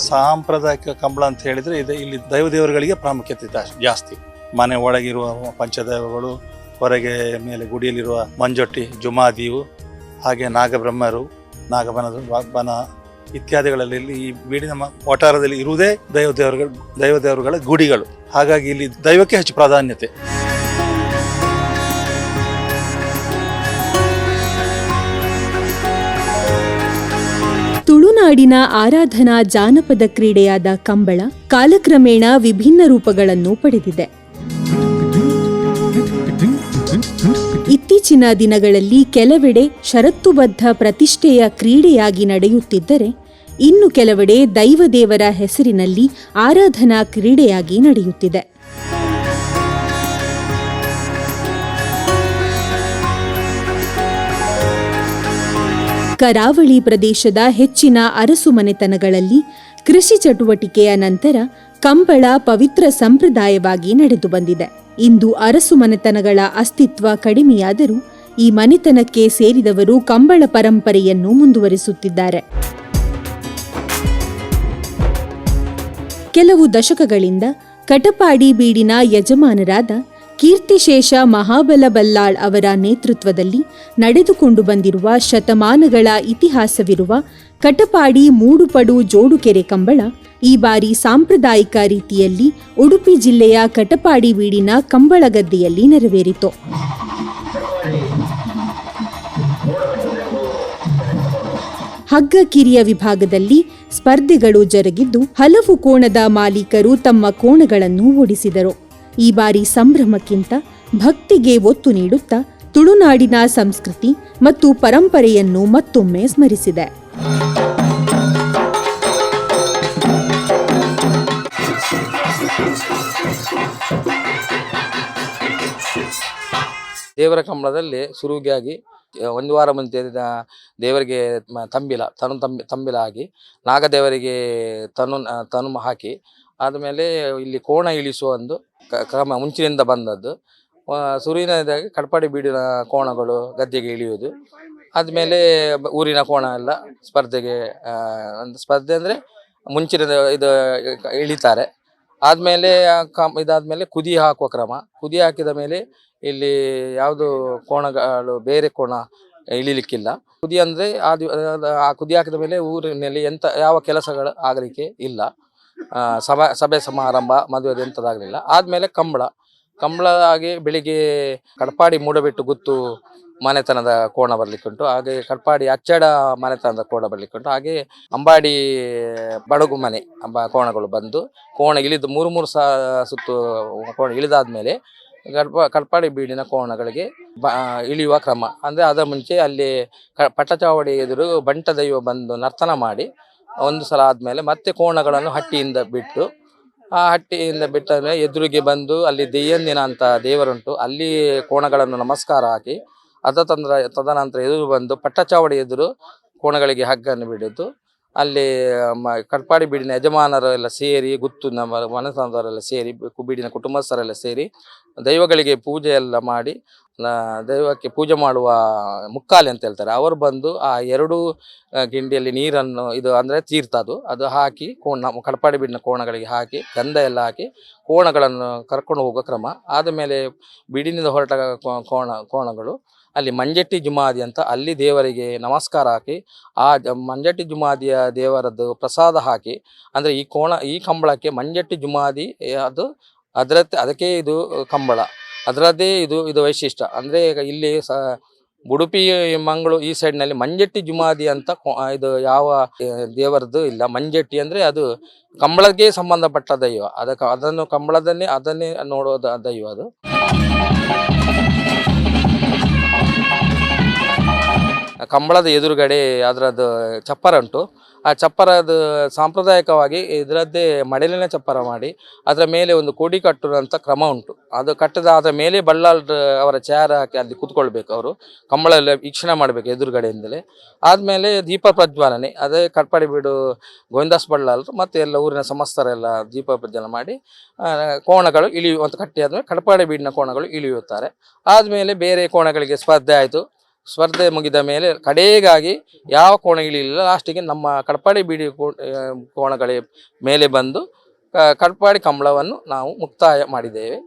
ಸಾಂಪ್ರದಾಯಿಕ ಕಂಬಳ ಅಂತ ಹೇಳಿದರೆ ಇಲ್ಲಿ ದೈವದೇವರುಗಳಿಗೆ ಪ್ರಾಮುಖ್ಯತೆ ಜಾಸ್ತಿ. ಮನೆ ಒಳಗಿರುವ ಪಂಚದೈವಗಳು, ಹೊರಗೆ ಮೇಲೆ ಗುಡಿಯಲ್ಲಿರುವ ಮಂಜೊಟ್ಟಿ, ಜುಮಾದಿಯು, ಹಾಗೆ ನಾಗಬ್ರಹ್ಮರು, ಬನ ಇತ್ಯಾದಿಗಳಲ್ಲಿ ಈ ಬೀಡಿನ ವಠಾರದಲ್ಲಿ ಇರುವುದೇ ದೈವದೇವರುಗಳ ಗುಡಿಗಳು. ಹಾಗಾಗಿ ಇಲ್ಲಿ ದೈವಕ್ಕೆ ಹೆಚ್ಚು ಪ್ರಾಧಾನ್ಯತೆ. ತುಳುನಾಡಿನ ಆರಾಧನಾ ಜಾನಪದ ಕ್ರೀಡೆಯಾದ ಕಂಬಳ ಕಾಲಕ್ರಮೇಣ ವಿಭಿನ್ನ ರೂಪಗಳನ್ನು ಪಡೆದಿದೆ. ಇತ್ತೀಚಿನ ದಿನಗಳಲ್ಲಿ ಕೆಲವೆಡೆ ಷರತ್ತುಬದ್ಧ ಪ್ರತಿಷ್ಠೆಯ ಕ್ರೀಡೆಯಾಗಿ ನಡೆಯುತ್ತಿದ್ದರೆ, ಇನ್ನು ಕೆಲವೆಡೆ ದೈವದೇವರ ಹೆಸರಿನಲ್ಲಿ ಆರಾಧನಾ ಕ್ರೀಡೆಯಾಗಿ ನಡೆಯುತ್ತಿದೆ. ಕರಾವಳಿ ಪ್ರದೇಶದ ಹೆಚ್ಚಿನ ಅರಸು ಮನೆತನಗಳಲ್ಲಿ ಕೃಷಿ ಚಟುವಟಿಕೆಯ ನಂತರ ಕಂಬಳ ಪವಿತ್ರ ಸಂಪ್ರದಾಯವಾಗಿ ನಡೆದು ಬಂದಿದೆ. ಇಂದು ಅರಸು ಮನೆತನಗಳ ಅಸ್ತಿತ್ವ ಕಡಿಮೆಯಾದರೂ ಈ ಮನೆತನಕ್ಕೆ ಸೇರಿದವರು ಕಂಬಳ ಪರಂಪರೆಯನ್ನು ಮುಂದುವರಿಸುತ್ತಿದ್ದಾರೆ. ಕೆಲವು ದಶಕಗಳಿಂದ ಕಟಪಾಡಿ ಬೀಡಿನ ಯಜಮಾನರಾದ ಕೀರ್ತಿಶೇಷ ಮಹಾಬಲ ಬಲ್ಲಾಳ್ ಅವರ ನೇತೃತ್ವದಲ್ಲಿ ನಡೆದುಕೊಂಡು ಬಂದಿರುವ ಶತಮಾನಗಳ ಇತಿಹಾಸವಿರುವ ಕಟಪಾಡಿ ಮೂಡುಪಡು ಜೋಡುಕೆರೆ ಕಂಬಳ ಈ ಬಾರಿ ಸಾಂಪ್ರದಾಯಿಕ ರೀತಿಯಲ್ಲಿ ಉಡುಪಿ ಜಿಲ್ಲೆಯ ಕಟಪಾಡಿ ಬೀಡಿನ ಕಂಬಳಗದ್ದೆಯಲ್ಲಿ ನೆರವೇರಿತು. ಹಗ್ಗ ಕಿರಿಯ ವಿಭಾಗದಲ್ಲಿ ಸ್ಪರ್ಧೆಗಳು ಜರುಗಿದ್ದು, ಹಲವು ಕೋಣದ ಮಾಲೀಕರು ತಮ್ಮ ಕೋಣಗಳನ್ನು ಓಡಿಸಿದರು. ಈ ಬಾರಿ ಸಂಭ್ರಮಕ್ಕಿಂತ ಭಕ್ತಿಗೆ ಒತ್ತು ನೀಡುತ್ತಾ ತುಳುನಾಡಿನ ಸಂಸ್ಕೃತಿ ಮತ್ತು ಪರಂಪರೆಯನ್ನು ಮತ್ತೊಮ್ಮೆ ಸ್ಮರಿಸಿದೆ. ದೇವರ ಕಂಬಳದಲ್ಲಿ ಶುರುವಿಗಾಗಿ ಒಂದು ವಾರ ಮುಂಚೆ ದೇವರಿಗೆ ತಂಬಿಲ ಆಗಿ ನಾಗದೇವರಿಗೆ ತನು ಹಾಕಿ ಆದಮೇಲೆ ಇಲ್ಲಿ ಕೋಣ ಇಳಿಸುವ ಒಂದು ಕ್ರಮ ಮುಂಚಿನಿಂದ ಬಂದದ್ದು. ಶುರುವಿನದಾಗಿ ಕಟಪಾಡಿ ಬೀಡಿನ ಕೋಣಗಳು ಗದ್ದೆಗೆ ಇಳಿಯುವುದು, ಆದಮೇಲೆ ಊರಿನ ಕೋಣ ಎಲ್ಲ ಸ್ಪರ್ಧೆ ಅಂದರೆ ಮುಂಚಿನ ಇದು ಇಳಿತಾರೆ. ಆದಮೇಲೆ ಇದಾದಮೇಲೆ ಕುದಿ ಹಾಕುವ ಕ್ರಮ. ಕುದಿ ಹಾಕಿದ ಮೇಲೆ ಇಲ್ಲಿ ಯಾವುದು ಕೋಣಗಳು ಬೇರೆ ಕೋಣ ಇಳಿಲಿಕ್ಕಿಲ್ಲ. ಕುದಿ ಅಂದರೆ ಆ ಕುದಿ ಹಾಕಿದ ಮೇಲೆ ಊರಿನಲ್ಲಿ ಯಾವ ಕೆಲಸಗಳು ಆಗಲಿಕ್ಕೆ ಇಲ್ಲ. ಸಭೆ ಸಮಾರಂಭ ಮದುವೆ ಎಂಥದ್ದಾಗಲಿಲ್ಲ. ಆದಮೇಲೆ ಕಂಬಳ ಆಗಿ ಬೆಳಿಗ್ಗೆ ಕಟಪಾಡಿ ಮೂಡಬಿಟ್ಟು ಗುತ್ತು ಮನೆತನದ ಕೋಣ ಬರಲಿಕ್ಕುಂಟು, ಹಾಗೆ ಕಟಪಾಡಿ ಅಚ್ಚಡ ಮನೆತನದ ಕೋಣ ಬರಲಿಕ್ಕುಂಟು, ಹಾಗೆ ಅಂಬಾಡಿ ಬಡಗು ಮನೆ ಕೋಣಗಳು ಬಂದು ಕೋಣ ಇಳಿದು ಮೂರು ಸುತ್ತು ಕೋಣ ಇಳಿದಾದ್ಮೇಲೆ ಕಟಪಾಡಿ ಬೀಡಿನ ಕೋಣಗಳಿಗೆ ಇಳಿಯುವ ಕ್ರಮ. ಅಂದರೆ ಅದರ ಮುಂಚೆ ಅಲ್ಲಿ ಪಟ್ಟಚಾವಡಿ ಎದುರು ಬಂಟ ದೈವ ಬಂದು ನರ್ತನ ಮಾಡಿ ಒಂದು ಸಲ ಆದಮೇಲೆ ಮತ್ತೆ ಕೋಣಗಳನ್ನು ಹಟ್ಟಿಯಿಂದ ಬಿಟ್ಟು, ಆ ಹಟ್ಟಿಯಿಂದ ಬಿಟ್ಟಾದ್ಮೇಲೆ ಎದುರಿಗೆ ಬಂದು ಅಲ್ಲಿ ದೆಯ್ಯಂದಿನ ಅಂತ ದೇವರುಂಟು, ಅಲ್ಲಿ ಕೋಣಗಳನ್ನು ನಮಸ್ಕಾರ ಹಾಕಿ ತದನಂತರ ಎದುರು ಬಂದು ಪಟ್ಟಚಾವಡಿ ಎದುರು ಕೋಣಗಳಿಗೆ ಹಗ್ಗನ್ನು ಬಿಡೋದು. ಅಲ್ಲಿ ಕಟಪಾಡಿ ಬೀಡಿನ ಯಜಮಾನರೆಲ್ಲ ಸೇರಿ, ಗುತ್ತು ನಮ್ಮ ಮನೆತನದವರೆಲ್ಲ ಸೇರಿ, ಬೀಡಿನ ಕುಟುಂಬಸ್ಥರೆಲ್ಲ ಸೇರಿ ದೈವಗಳಿಗೆ ಪೂಜೆ ಎಲ್ಲ ಮಾಡಿ, ದೈವಕ್ಕೆ ಪೂಜೆ ಮಾಡುವ ಮುಕ್ಕಾಲಿ ಅಂತ ಹೇಳ್ತಾರೆ, ಅವರು ಬಂದು ಆ ಎರಡು ಗಿಂಡಿಯಲ್ಲಿ ನೀರನ್ನು ಅಂದರೆ ತೀರ್ಥ ಅದು ಹಾಕಿ ಕಟಪಾಡಿ ಬೀಡಿನ ಕೋಣಗಳಿಗೆ ಹಾಕಿ ಗಂಧ ಎಲ್ಲ ಹಾಕಿ ಕೋಣಗಳನ್ನು ಕರ್ಕೊಂಡು ಹೋಗೋ ಕ್ರಮ. ಆದಮೇಲೆ ಬೀಡಿನಿಂದ ಹೊರಟ ಕೋಣಗಳು ಅಲ್ಲಿ ಮಂಜೆಟ್ಟಿ ಜುಮಾದಿ ಅಂತ ಅಲ್ಲಿ ದೇವರಿಗೆ ನಮಸ್ಕಾರ ಹಾಕಿ ಆ ಮಂಜೆಟ್ಟಿ ಜುಮಾದಿಯ ದೇವರದ್ದು ಪ್ರಸಾದ ಹಾಕಿ, ಅಂದರೆ ಈ ಕಂಬಳಕ್ಕೆ ಮಂಜೆಟ್ಟಿ ಜುಮಾದಿ ಅದಕ್ಕೆ ಇದು ಕಂಬಳ ಅದರದ್ದೇ ಇದು ವೈಶಿಷ್ಟ್ಯ. ಅಂದರೆ ಇಲ್ಲಿ ಉಡುಪಿ ಮಂಗಳೂರು ಈ ಸೈಡ್ನಲ್ಲಿ ಮಂಜೆಟ್ಟಿ ಜುಮಾದಿ ಅಂತ ಇದು ಯಾವ ದೇವರದ್ದು ಇಲ್ಲ. ಮಂಜೆಟ್ಟಿ ಅಂದರೆ ಅದು ಕಂಬಳಕ್ಕೆ ಸಂಬಂಧಪಟ್ಟ ದೈವ, ಅದನ್ನು ಅದನ್ನೇ ನೋಡೋದು ದೈವ ಅದು. ಕಂಬಳದ ಎದುರುಗಡೆ ಅದರದ್ದು ಚಪ್ಪರ ಉಂಟು. ಆ ಚಪ್ಪರದ ಸಾಂಪ್ರದಾಯಿಕವಾಗಿ ಇದರದ್ದೇ ಮಡಲಿನ ಚಪ್ಪರ ಮಾಡಿ ಅದರ ಮೇಲೆ ಒಂದು ಕೋಡಿ ಕಟ್ಟುವಂಥ ಕ್ರಮ ಉಂಟು. ಅದು ಕಟ್ಟದಾದ ಮೇಲೆ ಬಲ್ಲಾಳ್ ಅವರ ಚೇರ್ ಹಾಕಿ ಅಲ್ಲಿ ಕೂತ್ಕೊಳ್ಬೇಕು, ಅವರು ಕಂಬಳೆಲ್ಲ ವೀಕ್ಷಣೆ ಮಾಡಬೇಕು ಎದುರುಗಡೆಯಿಂದಲೇ. ಆದಮೇಲೆ ದೀಪ ಪ್ರಜ್ವಾಲನೆ, ಅದೇ ಕಟಪಾಡಿ ಬೀಡು ಗೋವಿಂದಾಸ್ ಬಲ್ಲಾಳ್ ಮತ್ತು ಎಲ್ಲ ಊರಿನ ಸಮಸ್ತರೆಲ್ಲ ದೀಪ ಪ್ರಜ್ವಲನೆ ಮಾಡಿ ಕೋಣಗಳು ಇಳಿಯುವಂಥ ಕಟ್ಟಿ ಆದಮೇಲೆ ಕಟಪಾಡಿ ಬೀಡಿನ ಕೋಣಗಳು ಇಳಿಯುತ್ತಾರೆ. ಆದಮೇಲೆ ಬೇರೆ ಕೋಣಗಳಿಗೆ ಸ್ಪರ್ಧೆ ಆಯಿತು. ಸ್ಪರ್ಧೆ ಮುಗಿದ ಮೇಲೆ ಕಡೆಗಾಗಿ ಯಾವ ಕೋಣ ಇಳಿಲಿಲ್ಲ. ಲಾಸ್ಟಿಗೆ ನಮ್ಮ ಕಡಪಾಡಿ ಬೀಡಿ ಕೋಣಗಳ ಮೇಲೆ ಬಂದು ಕಡಪಾಡಿ ಕಂಬಳವನ್ನು ನಾವು ಮುಕ್ತಾಯ ಮಾಡಿದ್ದೇವೆ.